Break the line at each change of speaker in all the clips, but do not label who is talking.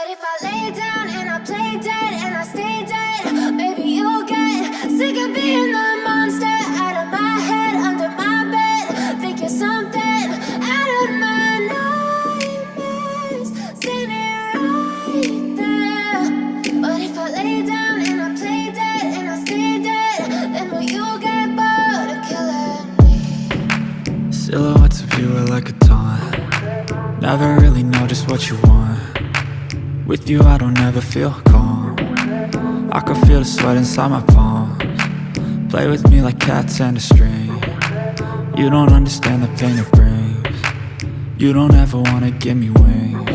But if I lay down and I play dead and I stay dead, maybe you'll get sick of being the monster out of my head, under my bed. Think you're something out of my nightmares, standing right there. But if I lay down and I play dead and I stay dead, then will you get bored of killing me?
Silhouettes of you are like a taunt. Never really know just what you want. With you I don't ever feel calm. I can feel the sweat inside my palms. Play with me like cats and a string. You don't understand the pain it brings. You don't ever wanna give me wings.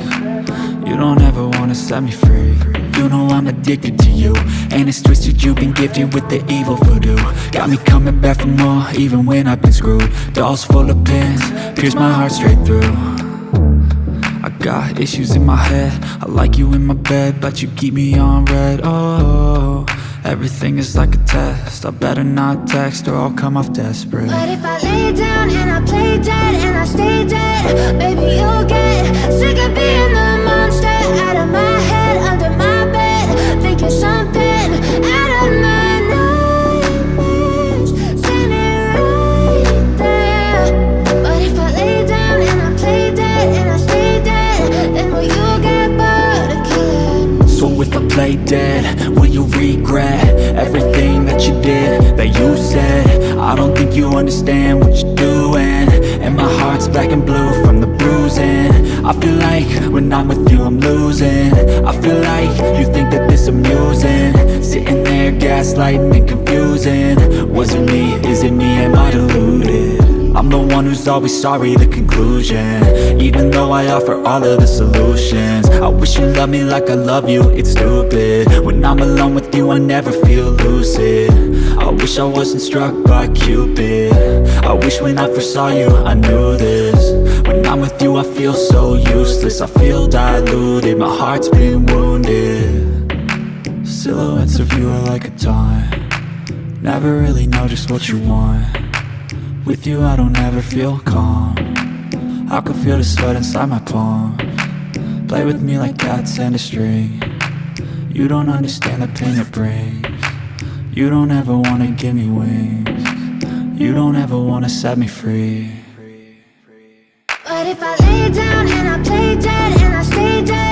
You don't ever wanna set me free. You know I'm addicted to you, and it's twisted, you've been gifted with the evil voodoo. Got me coming back for more, even when I've been screwed. Dolls full of pins, pierce my heart straight through. I got issues in my head, I like you in my bed, but you keep me on red. Oh, everything is like a test, I better not text or I'll come off desperate.
But if I lay down and I play dead and I stay dead, maybe you'll get sick of being the monster out of my head, under my bed. Think you're something out of my nightmares, standing right there. But if I lay down and I play dead and I stay dead, then will you get bored of killing me?
So if I play dead, will you regret everything that you did, that you said? I don't think you understand what you're doing, and my heart's black and blue from the bruising. I feel like when I'm with you I'm losing. I feel like you think that this amusing, sitting there gaslighting and confusing. Was it me? Is it me? Am I deluded? I'm the one who's always sorry, the conclusion, even though I offer all of the solutions. I wish you loved me like I love you, it's stupid. When I'm alone with you I never feel lucid. I wish I wasn't struck by Cupid. I wish when I first saw you I knew this. When I'm with you I feel so useless, I feel diluted, my heart's been wounded. Silhouettes of you are like a taunt. Never really know just what you want. With you I don't ever feel calm. I can feel the sweat inside my palms. Play with me like cats and a string. You don't understand the pain it brings. You don't ever wanna give me wings. You don't ever wanna set me free.
But if I lay down and I play dead and I stay dead,